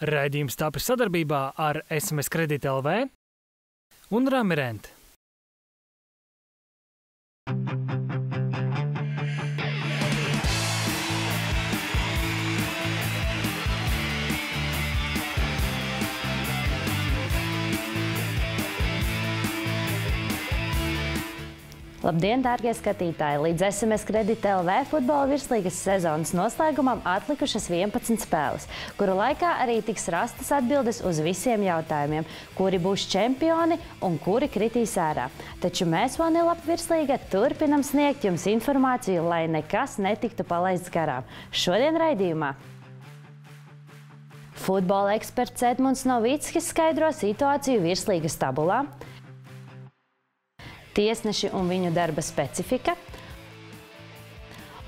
Raidījums tapis sadarbībā ar SMS Kredīt LV un Ramirent. Labdien, dārgie skatītāji! Līdz SMS Kredīt LV futbola virslīgas sezonas noslēgumam atlikušas 11 spēles, kuru laikā arī tiks rastas atbildes uz visiem jautājumiem, kuri būs čempioni un kuri kritīs ārā. Taču mēs, Vanilap virslīga, turpinam sniegt jums informāciju, lai nekas netiktu palaists garām. Šodien raidījumā futbola eksperts Edmunds Novickis skaidro situāciju virslīgas tabulā, tiesneši un viņu darba specifika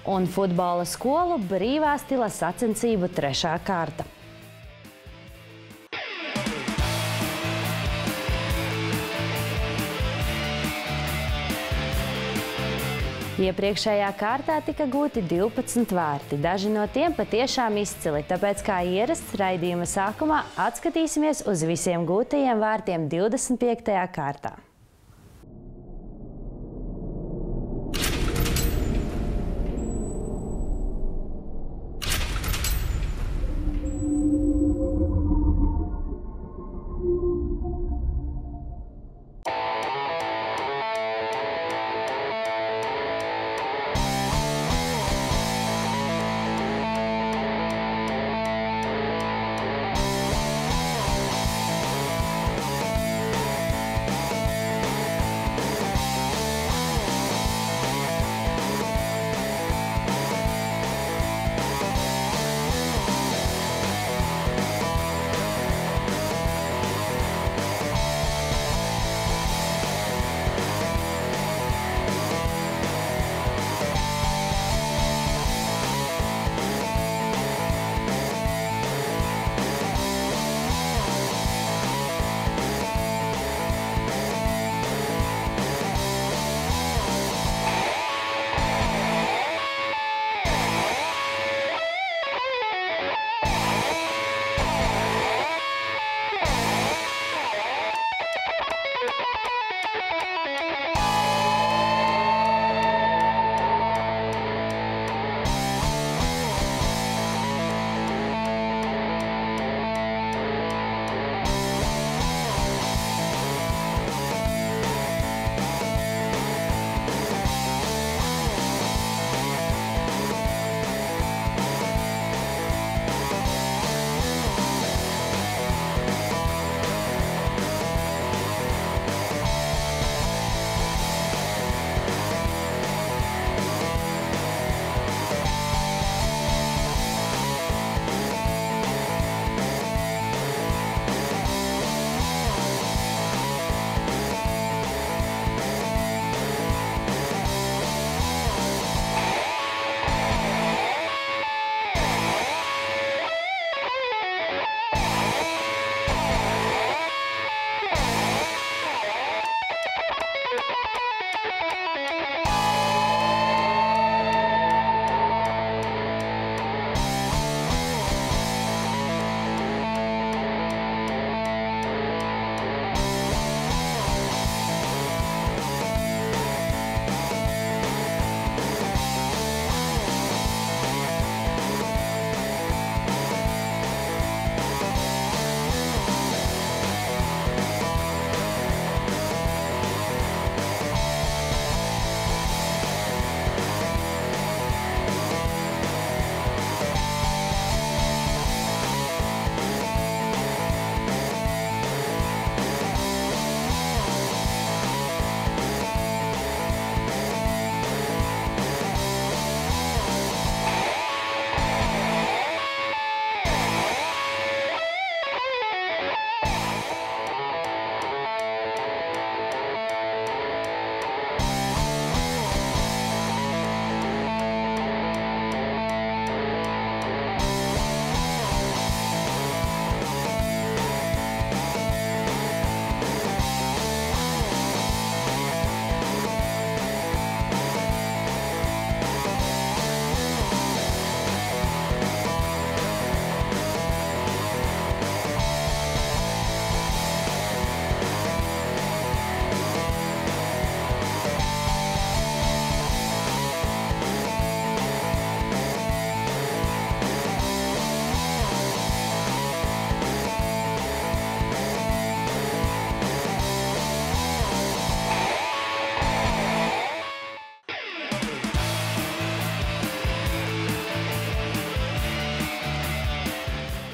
un futbola skolu brīvā stila sacensību 3. kārta. Iepriekšējā kārtā tika gūti 12 vārti. Daži no tiem patiešām izcili, tāpēc kā ierasts raidījuma sākumā atskatīsimies uz visiem gūtajiem vārtiem 25. kārtā.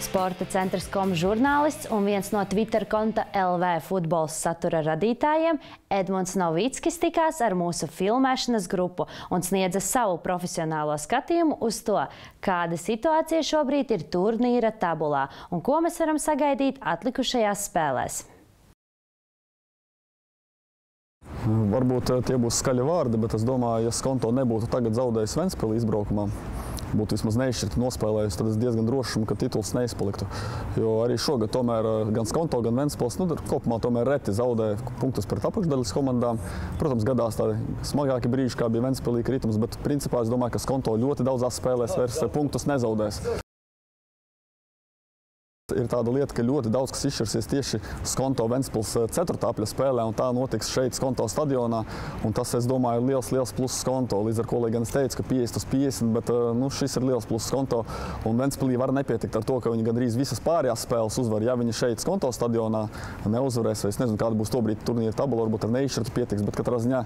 Sporta centrs.com žurnālists un viens no Twitter konta LV futbols satura radītājiem Edmunds Novickis tikās ar mūsu filmēšanas grupu un sniedza savu profesionālo skatījumu uz to, kāda situācija šobrīd ir turnīra tabulā un ko mēs varam sagaidīt atlikušajās spēlēs. Varbūt tie būs skaļi vārdi, bet es domāju, ja Skonto nebūtu tagad zaudējis Ventspili izbraukumā, būtu vismaz neizšķirti nospēlējis, tad es diezgan drošs, ka tituls neizpaliktu. Jo arī šogad tomēr gan Skonto, gan Ventspils kopumā tomēr reti zaudē punktus pret apakšdaļas komandām. Protams, gadās tādi smagāki brīži, kā bija Ventspilī kritums, bet principā es domāju, ka Skonto ļoti daudzās spēlēs vairs punktus nezaudēs. Ir tāda lieta, ka ļoti daudz kas izšķirsies tieši Skonto Ventspils 4. apļa spēlē, un tā notiks šeit Skonto stadionā. Un tas, es domāju, ir liels pluss Skonto. Līdz ar ko, lai gan es teicu, ka 50/50, bet šis ir liels pluss Skonto. Un Ventspilī var nepietikt ar to, ka viņi gandrīz visas pārējās spēles uzvar. Ja viņi šeit Skonto stadionā neuzvarēs, vai es nezinu, kāda būs tobrīd turnīra tabula, varbūt ar neizšķirtu pietiks, bet katrā ziņā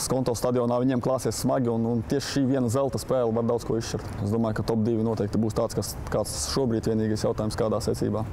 Skonto stadionā viņiem klāsies smagi, un tieši šī viena zelta spēle var daudz ko izšķirt. Es domāju, ka top 2 noteikti būs tāds, kāds šobrīd vienīgais jautājums, kādā secībā.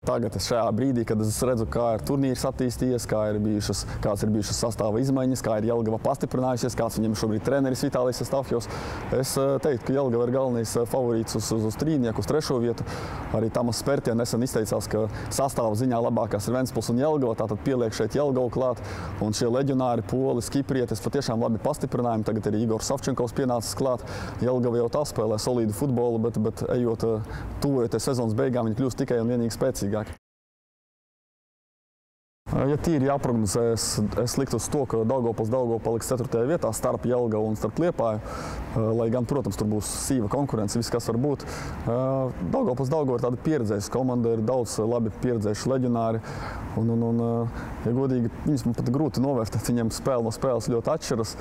Tagad šajā brīdī, kad es redzu, kā ir turnīrs attīstījies, kāds ir bijušas sastāva izmaiņas, kā ir Jelgava pastiprinājusies, kāds viņam šobrīd treneris Vitālijs Estafjovs. Es teiktu, ka Jelgava ir galvenais favorīts uz trīnieku, uz 3. vietu. Arī Tamas Spērtija nesen izteicās, ka sastāva ziņā labākās ir Ventspils un Jelgava, tātad pieliek šeit Jelgavu klāt. Un šie leģionāri, Polis, Kiprietis patiešām labi pastiprinājumi. Tagad arī Igors Savčenkovs pienācis klāt. Jelgava jau tā spēlē solīdu futbolu, bet ejot tuvojoties sezonas beigām, viņi kļūst tikai un vienīgi spēcīgi. Ja tīri jāprognozē, es liktu uz to, ka Daugavpils paliks 4. vietā starp Jelgavu un starp Liepāju. Lai gan, protams, tur būs sīva konkurence, viss kas var būt. Daugavpils ir tāda pieredzējusi komanda, ir daudz labi pieredzējuši leģionāri. Ja godīgi, viņus man pat grūti novērtēt, viņiem spēle no spēles ļoti atšķiras.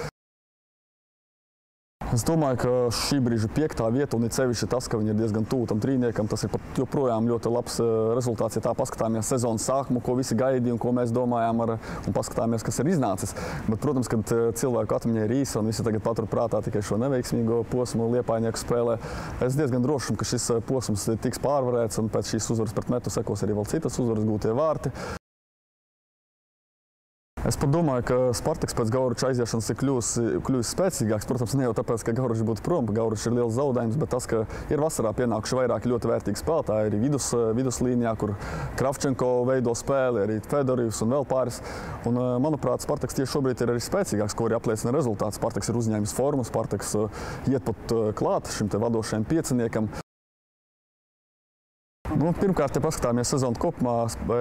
Es domāju, ka šī brīža 5. vieta, un it sevišķi tas, ka viņi ir diezgan tuvu tam trīniekam, tas ir pat joprojām ļoti labs rezultāts, ja tā paskatāmies sezonas sākumu, ko visi gaidīja un ko mēs domājām un paskatāmies, kas ir iznācis. Bet, protams, kad cilvēku atmiņa ir īsa un visi tagad patur prātā tikai šo neveiksmīgo posmu Liepājnieku spēlē, es diezgan drošs, ka šis posms tiks pārvarēts, un pēc šīs uzvaras pret Metu sekos arī vēl citas uzvaras gūtie vārti. Es pat domāju, ka Spartaks pēc Gauruča aiziešanas ir kļuvis spēcīgāks. Protams, ne jau tāpēc, ka Gauručs būtu prom, Gauručs ir liels zaudējums, bet tas, ka ir vasarā pienākuši vairāk ļoti vērtīgi spēlētāji, arī viduslīnijā, kur Kravčenko veido spēli, arī Fedorivs un vēl pāris. Un, manuprāt, Spartaks tieši šobrīd ir arī spēcīgāks, ko arī apliecina rezultāts. Spartaks ir uzņēmis formu, Spartaks iet pat klāt šim te vadošajam pieciniekam. Pirmkārt, ja paskatāmies sezonu kopumā,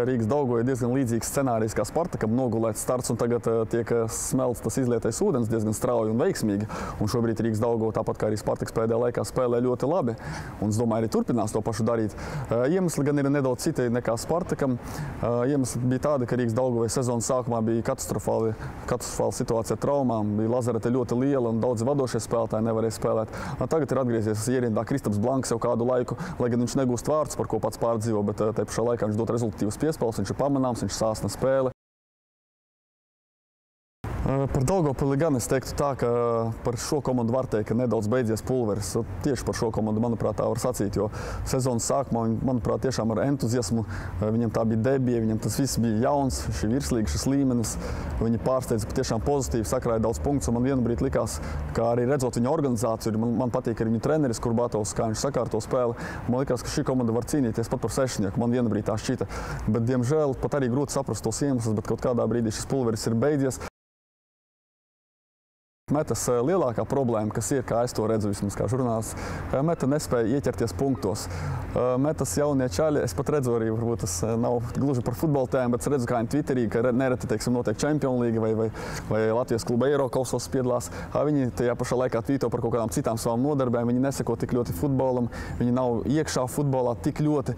Rīgas Daugava ir diezgan līdzīgs scenārijs kā Spartakam, nogulēts starts un tagad tiek smelts tas izlietais ūdens diezgan strauji un veiksmīgi. Un šobrīd Rīgas Daugava, tāpat kā arī Spartaks pēdējā laikā, spēlē ļoti labi. Un es domāju, arī turpinās to pašu darīt. Iemesli gan ir nedaudz citi nekā Spartakam. Iemesli bija tādi, ka Rīgas Daugavai sezonas sākumā bija katastrofāla situācija ar traumām. Bija lazarete ļoti liela un daudzi vadošie spēlētāji nevarēja spēlēt. Tagad ir atgriezies ierindā Kristaps Blanks jau kādu laiku, lai gan viņš negūst vārdus, par ko pats pārdzīvo, bet te pašā laikā viņš dod rezultatīvas piespēles, viņš ir pamanāms, viņš sāsna spēle. Par Daugavpili gan es teiktu tā, ka par šo komandu var teikt, ka nedaudz beidzies pulveris. Tieši par šo komandu, manuprāt, tā var sacīt, jo sezonas sākumā viņi, manuprāt, tiešām ar entuziasmu, viņam tā bija debija, viņam tas viss bija jauns, šī virslīga, šis līmenis. Viņi pārsteidza patiešām pozitīvi, sakrāja daudz punktus, un man vienu brīdi likās, kā arī redzot viņa organizāciju, man patīk arī viņa treneris Kurbatovs, kā viņš sakārto spēli. Man likās, ka šī komanda var cīnīties pat par sešnieku, man vienu brīdi tā šķita. Bet, diemžēl, pat arī grūti saprast tos iemeslus, bet kaut kādā brīdī šis pulveris ir beidzies. Metas lielākā problēma, kas ir, kā es to redzu vismaz kā žurnālists, Meta nespēja ieķerties punktos. Metas jaunie čaļi, es pat redzu arī, varbūt tas nav gluži par futbola tēmu, bet es redzu, kā viņi Twitterī, ka nereti, teiksim, notiek Champions League vai Latvijas kluba Eirokausos piedalās. Viņi tajā pašā laikā tvīto par kaut kādām citām savām nodarbēm, viņi neseko tik ļoti futbolam, viņi nav iekšā futbolā tik ļoti.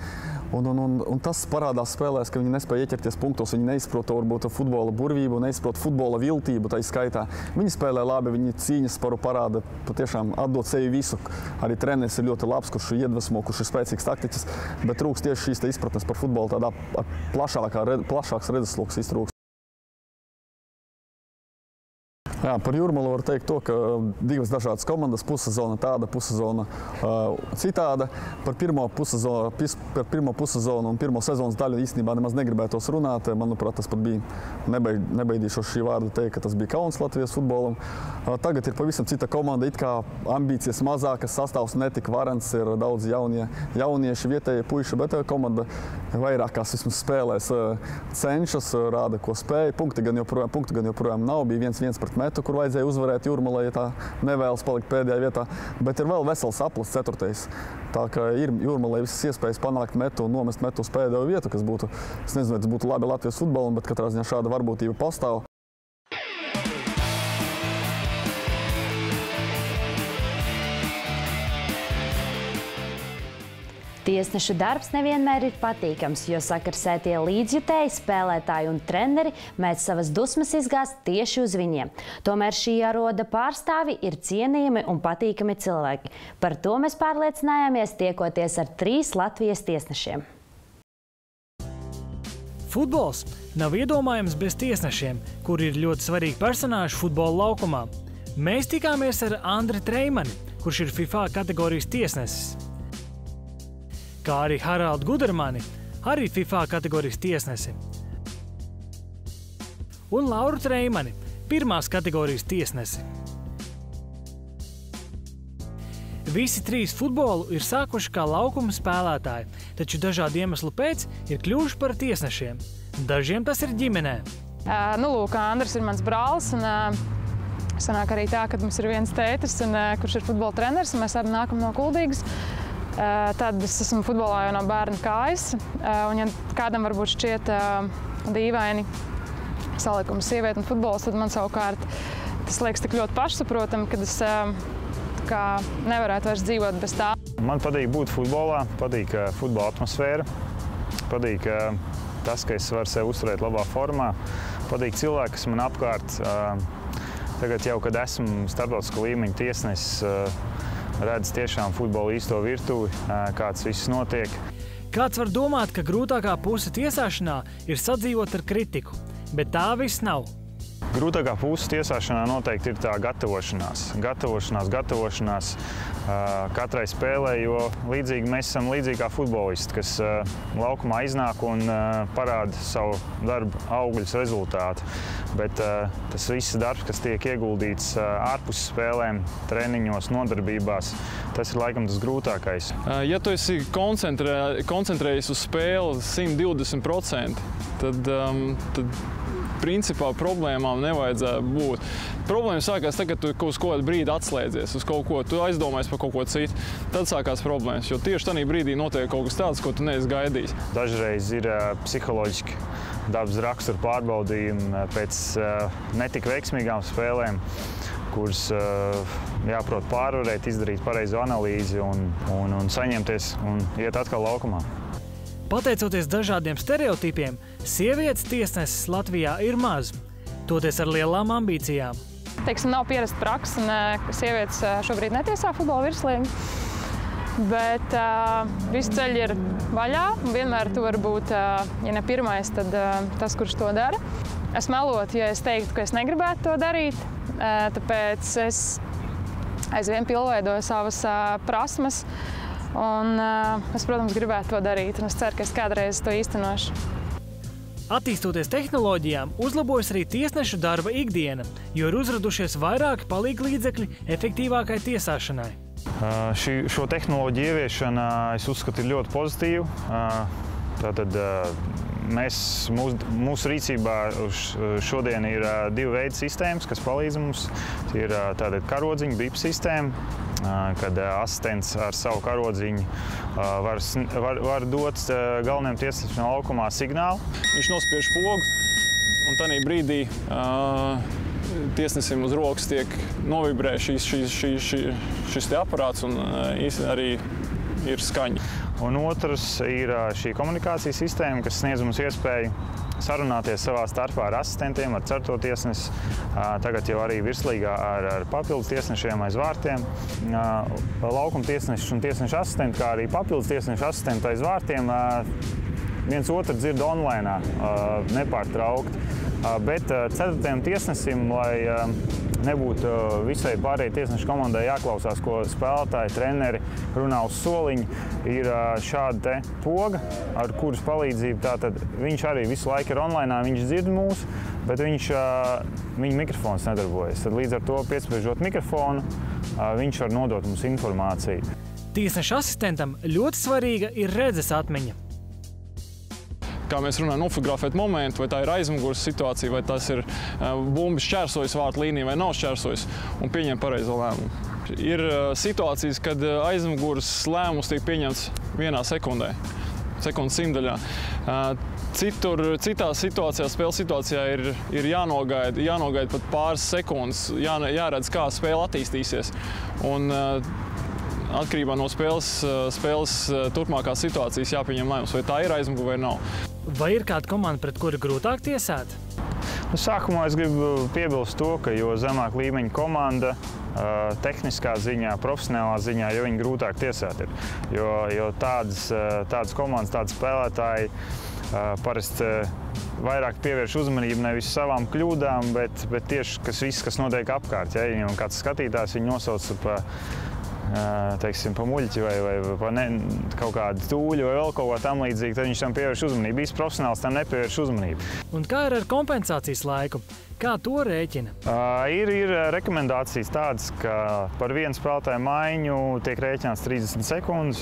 Un tas parādās spēlēs, ka viņi nespēja ieķerties punktos, viņi neizprot varbūt futbola burvību, neizprot futbola viltību tai skaitā. Viņi spēlē labi, viņi cīņas paru parāda, patiešām atdot sevi visu. Arī treneris ir ļoti labs, kurš iedvesmo, kurš ir spēcīgs taktiķis, bet trūks tieši šīs izpratnes par futbolu, tādā plašāks redzesloks iztrūks. Jā, par Jūrmalu var teikt to, ka divas dažādas komandas, pussezona tāda, pussezona citāda. Par pirmo pussezonu un pirmo sezonas daļu īstenībā nemaz negribētos runāt. Manuprāt, tas pat bija nebaidīšos šī vārda teikt, ka tas bija kauns Latvijas futbolam. Tagad ir pavisam cita komanda, it kā ambīcijas mazākas, sastāvs netik varens, ir daudz jaunieši, vietējie puiši, bet komanda vairākās vismaz spēlēs cenšas, rāda, ko spēja. Punkti gan joprojām nav, bija 1-1 pret Metu, kur vajadzēja uzvarēt Jūrmalai, ja tā nevēlas palikt pēdējā vietā, bet ir vēl vesels aplis 4. Tā kā ir Jūrmalai visas iespējas panākt Metu un nomest Metu uz pēdējo vietu, kas būtu, es nezinu, vai tas būtu labi Latvijas futbolam, bet katrā ziņā šāda varbūtība pastāv. Tiesnešu darbs nevienmēr ir patīkams, jo sakarsētie līdzjutēji, spēlētāji un treneri mēdz savas dusmas izgāzt tieši uz viņiem. Tomēr šī aroda pārstāvi ir cienījami un patīkami cilvēki. Par to mēs pārliecinājāmies, tiekoties ar 3 Latvijas tiesnešiem. Futbols nav iedomājams bez tiesnešiem, kuri ir ļoti svarīgi personāži futbola laukumā. Mēs tikāmies ar Andri Treimani, kurš ir FIFA kategorijas tiesnesis, kā arī Haraldu Gudermani, arī FIFA kategorijas tiesnesi, un Lauru Treimani, pirmās kategorijas tiesnesi. Visi 3 futbolu ir sākuši kā laukuma spēlētāji, taču dažādu iemeslu pēc ir kļuvuši par tiesnešiem. Dažiem tas ir ģimenē. Lūk, Andris ir mans brālis, un sanāk arī tā, ka mums ir viens tētis, kurš ir futbola treneris, un mēs abi nākam no Kuldīgas. Tad es esmu futbolā jau no bērna kājas, un ja kādam varbūt šķiet dīvaini salikums sieviete un futbols, tad man savukārt tas liekas tik ļoti pašsaprotami, ka es nevarētu vairs dzīvot bez tā. Man patīk būt futbolā, patīk futbola atmosfēra, patīk tas, ka es varu sevi uzturēt labā formā, patīk cilvēki, kas man apkārt. Tagad jau, kad esmu starptautiskā līmeņa tiesnesis, redz tiešām futbola īsto virtuvi, kāds viss notiek. Kāds var domāt, ka grūtākā puse tiesāšanā ir sadzīvot ar kritiku, bet tā viss nav. Grūtākā puse tiesāšanā noteikti ir tā gatavošanās katrai spēlē, jo mēs esam līdzīgi kā futbolisti, kas laukumā iznāk un parāda savu darbu augļus rezultātu. Bet tas viss darbs, kas tiek ieguldīts ārpus spēlēm, treniņos, nodarbībās, tas ir laikam tas grūtākais. Ja tu esi koncentrējies uz spēli 120%, tad principā problēmām nevajadzētu būt. Problēma sākās tad, kad tu uz kaut kādu brīdi atslēdzies, uz kaut ko, tu aizdomājies par kaut ko citu. Tad sākās problēmas, jo tieši tajā brīdī notiek kaut kas tāds, ko tu neesi gaidījis. Dažreiz ir psiholoģiski dabas rakstura pārbaudījumi pēc netik veiksmīgām spēlēm, kuras jāprot pārvarēt, izdarīt pareizo analīzi un saņemties un iet atkal laukumā. Pateicoties dažādiem stereotipiem, sievietes tiesneses Latvijā ir maz, toties ar lielām ambīcijām. Teiksim, nav pierasta praksa, ka sievietes šobrīd netiesā futbola virslīgi, bet visi ceļi ir vaļā, un vienmēr tu vari būt, ja ne pirmais, tad tas, kurš to dara. Es melotu, ja es teiktu, ka es negribētu to darīt, tāpēc es aizvien pilnveidoju savas prasmes. Un es, protams, gribētu to darīt, un es ceru, ka es kādreiz to īstenošu. Attīstoties tehnoloģijām, uzlabojas arī tiesnešu darba ikdiena, jo ir uzradušies vairāki palīglīdzekļi efektīvākai tiesāšanai. Šo tehnoloģiju ieviešana, es uzskatu, ir ļoti pozitīva. Tātad mūsu rīcībā šodien ir 2 veidi sistēmas, kas palīdz mums. Ir tātad karodziņa, BIP sistēma, kad asistents ar savu karodziņu var dot galvenajam tiesnesim laukumā signālu. Viņš nospiež pogu, un tajā brīdī tiesnesim uz rokas tiek novibrē šis aparāts, un arī ir skaņa. Un otrs ir šī komunikācijas sistēma, kas sniedz mums iespēju sarunāties savā starpā ar asistentiem, ar 4. tiesnesi, tagad jau arī virslīgā ar papildus tiesnešiem aiz vārtiem. Laukuma tiesneši un tiesnešu asistenti, kā arī papildus tiesnešu asistenti aiz vārtiem, viens otru dzird online, nepārtraukt. Bet 4. tiesnesim, lai nebūtu visai pārējai tiesnešu komandai jāklausās, ko spēlētāji, treneri runā uz soliņa, ir šāda te poga, ar kuras palīdzību tātad viņš arī visu laiku ir online, viņš dzird mūs, bet viņa mikrofons nedarbojas. Tad līdz ar to, piespiežot mikrofonu, viņš var nodot mums informāciju. Tiesneša asistentam ļoti svarīga ir redzes atmiņa. Kā mēs runājam, nofotografēt momentu, vai tā ir aizmugures situācija, vai tas ir bumbi šķērsojis vārtu līniju vai nav šķērsojis, un pieņem pareizo lēmumu. Ir situācijas, kad aizmugures lēmums tiek pieņemts 1 sekundē, sekundes simtdaļā. Citās situācijās, spēles situācijā ir jānogaida pat pāris sekundes, jāredz, kā spēle attīstīsies. Un atkarībā no spēles turpmākās situācijas jāpieņem lēmums, vai tā ir aizmugure vai nav. Vai ir kāda komanda, pret kuru grūtāk tiesāt? Sākumā es gribu piebilst to, ka jo zemāk līmeņa komanda tehniskā ziņā, profesionālā ziņā, jo viņi grūtāk tiesāt ir. Jo tādas komandas, tādi spēlētāji parasti vairāk pievērš uzmanību nevis savām kļūdām, bet tieši kas notiek apkārt. Ja viņam kāds skatītājs viņu nosauc pa muļķi vai pa kaut kādu tūļu vai vēl kaut ko tam līdzīgi, tad viņš tam pievērš uzmanību. Īsti profesionāls tam nepievērš uzmanību. Un kā ir ar kompensācijas laiku? Kā to rēķina? Ir rekomendācijas tādas, ka par vienu spēlētāju maiņu tiek rēķināts 30 sekundes,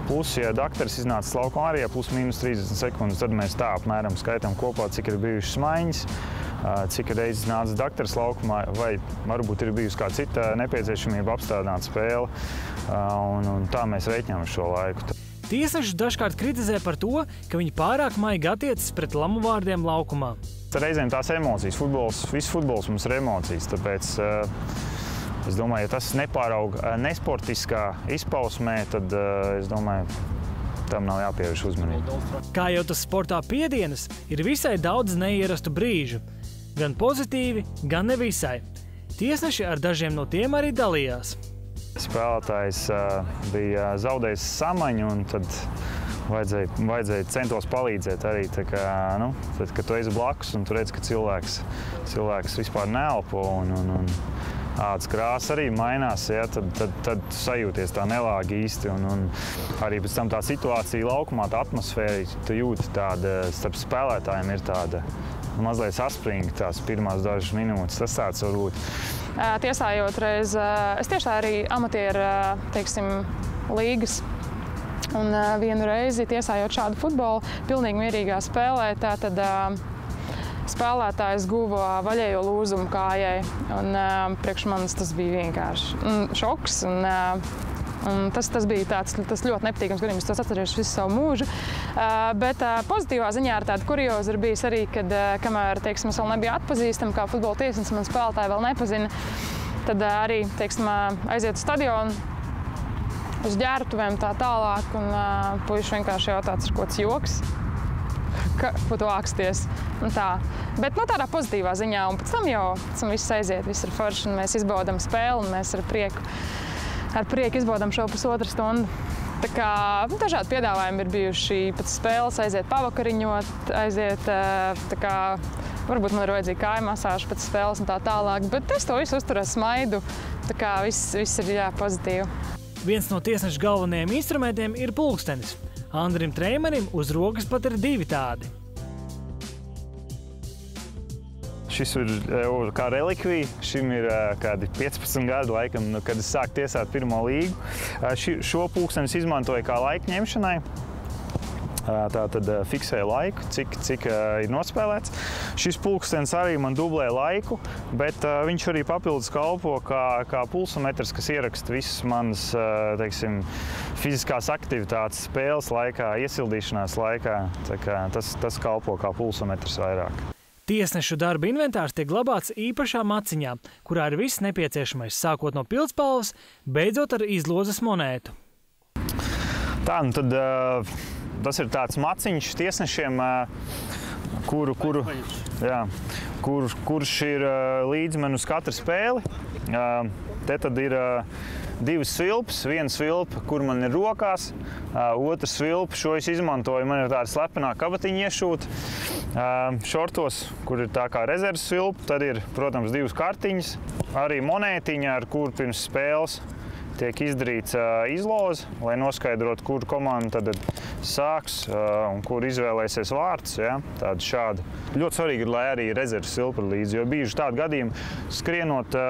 plus, ja dakteris iznācis laukumā arī plus mīnus 30 sekundes, tad mēs tā apmēram skaitam kopā, cik ir bijušas maiņas, cik reizes nācis dakteris laukumā, vai varbūt ir bijusi kāda cita nepieciešamība apstādināt spēli, un tā mēs rēķinām šo laiku. Tiesneši dažkārt kritizē par to, ka viņi pārāk maigi attiecas pret lamu vārdiem laukumā. Reizēm tās emocijas. Viss futbols mums ir emocijas, tāpēc es domāju, ja tas nepārauga nesportiskā izpausmē, tad es domāju, tam nav jāpievērš uzmanība. Kā jau tas sportā piedienas, ir visai daudz neierastu brīžu. Gan pozitīvi, gan nevisai. Tiesneši ar dažiem no tiem arī dalījās. Spēlētājs bija zaudējis samaņu, un tad vajadzēja centos palīdzēt arī. Tad, kad tu esi blakus un tu redz, ka cilvēks vispār neelpo un ādas krāsa arī mainās, ja, tad sajūties tā nelāgi īsti. Un arī pēc tam tā situācija laukumā, tā atmosfēra, tu jūti tāda, starp spēlētājiem ir tāda mazliet saspringa tās pirmās dažas minūtes. Tas tāds var būt. Tiesājot reiz, es tiešā arī amatieru, līgas. Un vienu reizi tiesājot šādu futbolu, pilnīgi mierīgā spēlē, tātad spēlētājs guva vaļējo lūzumu kājai. Un priekš manis tas bija vienkārši šoks. Un tas bija tas ļoti nepatīkams gadījums. Es atceros visu savu mūžu. Bet pozitīvā ziņā ar tādu kuriozu ir bijis arī, kad kamēr es vēl nebiju atpazīstama kā futbola tiesnesis, man spēlētāji vēl nepazina, tad arī aiziet uz stadionu, uz ģērbtuvēm tā tālāk, un puiši vienkārši jautā, tas ir kaut kāds joks, ko tu āksties. Bet tādā pozitīvā ziņā, un pēc tam viss aiziet, viss ir forši, un mēs izbaudam spēli, un mēs ar prieku izbaudam šo pusotru stundu. Tā kā dažādi piedāvājumi ir bijuši pēc spēles, aiziet pavakariņot, aiziet, varbūt man ir vajadzīga kāju masāža pēc spēles un tā tālāk, bet es to visu uzturu smaidu, tā kā viss ir pozitīvi. Viens no tiesneša galvenajiem instrumentiem ir pulkstenis. Andrim Treimanim uz rokas pat ir 2 tādi. Šis ir kā relikvija. Šim ir kādi 15 gadi, laikam, kad es sāku tiesāt pirmo līgu. Šo pulksteni izmantoju kā laika ņemšanai. Tātad fiksēja laiku, cik ir nospēlēts. Šis pulkstenis arī man dublē laiku, bet viņš arī papildus kalpo kā pulsometrs, kas ieraksta visas manas, fiziskās aktivitātes spēles laikā, iesildīšanās laikā. Tā kā tas kalpo kā pulsometrs vairāk. Tiesnešu darba inventārs tiek glabāts īpašā maciņā, kurā ir viss nepieciešamais, sākot no pildspalvas, beidzot ar izlozes monētu. Tad tas ir tāds maciņš tiesnešiem, kurš ir līdz man uz katru spēli. Te tad ir 2 svilpes, viena svilpa, kur man ir rokās, otra svilpa, šo es izmantoju, man ir tāda slepenā kabatiņa iešūta. Šortos, kur ir tā kā rezerves svilpa, tad ir, protams, 2 kartiņas, arī monētiņa, ar kuru pirms spēles tiek izdarīts izloze, lai noskaidrotu, kur komanda tad sāks un kur izvēlēsies vārds. Ja? Tāda šāda. Ļoti svarīgi ir, lai arī rezerves svilpa ir līdzi, jo bijuši tādi gadījumi, skrienot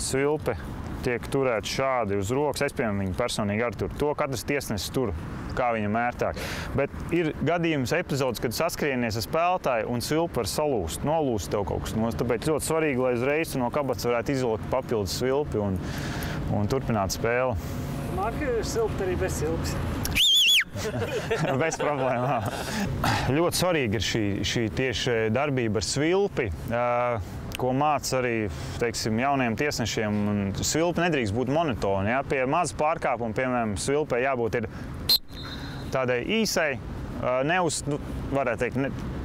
svilpe tiek turēt šādi uz rokas. Es, piemēram, viņu personīgi arī tur. To katrs tiesnesis tur, kā viņam ērtāk. Bet ir gadījums epizodes, kad saskrienies ar spēlētāju un svilpa var salūst, nolūst tev kaut kas nost. Tāpēc ļoti svarīgi, lai uzreiz no kabatas varētu izvilkt papildus svilpi un turpināt spēli. Māki silpt arī bez silpas. Bez problēmām. Ļoti svarīgi ir šī tieši darbība ar svilpi, ko māca arī, teiksim, jauniem tiesnešiem. Svilpa nedrīkst būt monotona. Ja? Pie maza pārkāpuma, piemēram, svilpai jābūt ir tādai īsai, varētu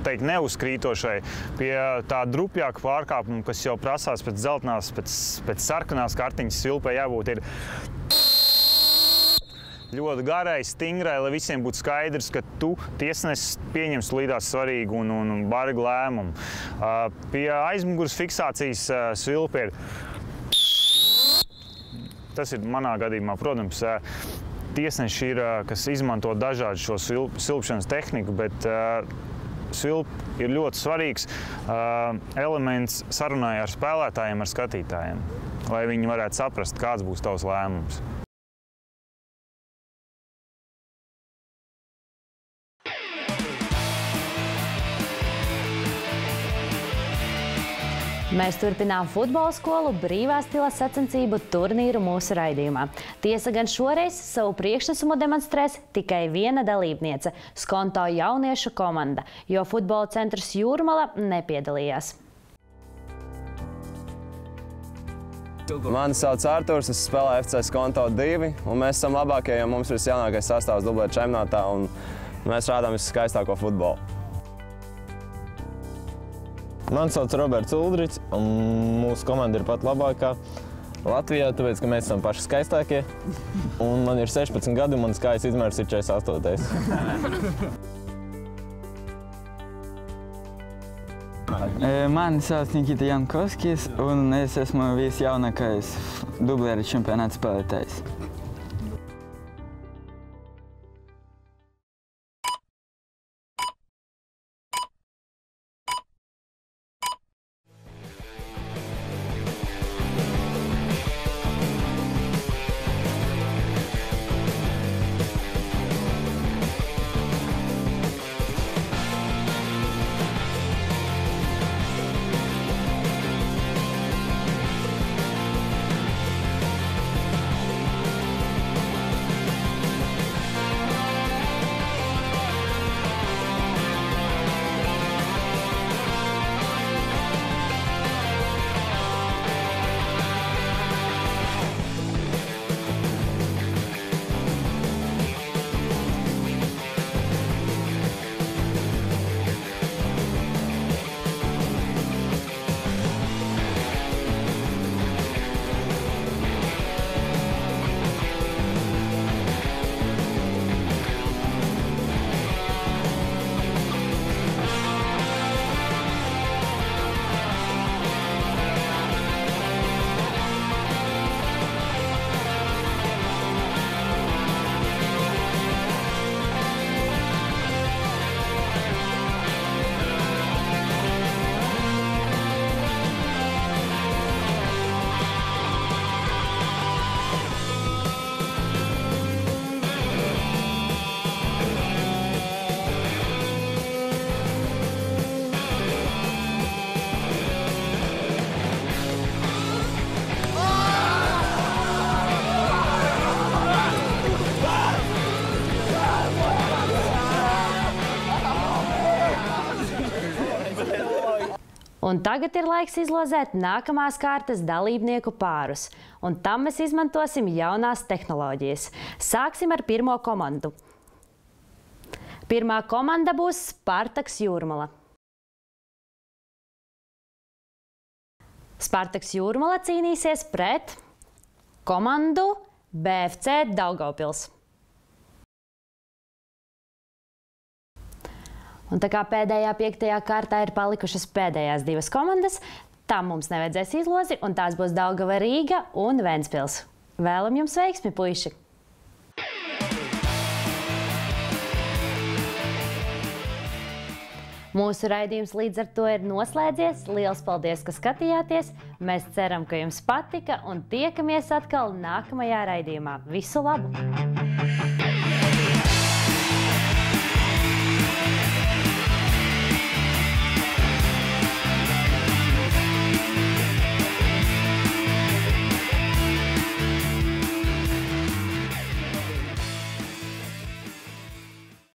teikt neuzkrītošai, pie tā drupjāka pārkāpuma, kas jau prasās pēc dzeltenās, pēc sarkanās kartiņas, svilpai jābūt ir ļoti garai, stingrai, lai visiem būtu skaidrs, ka tu tiesnesis pieņems līdās svarīgu un bargu lēmumu. Pie aizmugures fiksācijas svilpa ir. Tas ir manā gadījumā, protams, tiesneši ir, kas izmanto dažādu šo svilpšanas tehniku, bet svilpa ir ļoti svarīgs elements sarunai ar spēlētājiem, ar skatītājiem, lai viņi varētu saprast, kāds būs tavs lēmums. Mēs turpinām futbola skolu brīvā stila sacensību turnīru mūsu raidījumā. Tiesa gan šoreiz savu priekšnesumu demonstrēs tikai viena dalībniece – Skonto jauniešu komanda, jo futbola centrs Jūrmala nepiedalījās. Mani sauc Arturs, es spēlēju FC Skonto 2, un mēs esam labākie, jo mums ir jaunākais sastāvs dublēt čempionātā, un mēs rādām viskaistāko futbolu. Mani sauc Roberts Uldrics, un mūsu komanda ir pat labākā Latvijā, tāpēc, ka mēs esam paši skaistākie. Un man ir 16 gadi, un manas kājas izmērs ir 48. Mani sauc Nikita Jankovskis, un es esmu visjaunākais dubleru čempionāta spēlētājs. Un tagad ir laiks izlozēt nākamās kārtas dalībnieku pārus. Un tam mēs izmantosim jaunās tehnoloģijas. Sāksim ar pirmo komandu. Pirmā komanda būs Spartaks Jūrmala. Spartaks Jūrmala cīnīsies pret komandu BFC Daugavpils. Un tā kā pēdējā 5. kārtā ir palikušas pēdējās 2 komandas, tam mums nevajadzēs izlozi, un tās būs Daugava, Rīga un Ventspils. Vēlam jums veiksmi, puiši! Mūsu raidījums līdz ar to ir noslēdzies. Liels paldies, ka skatījāties! Mēs ceram, ka jums patika un tiekamies atkal nākamajā raidījumā. Visu labu!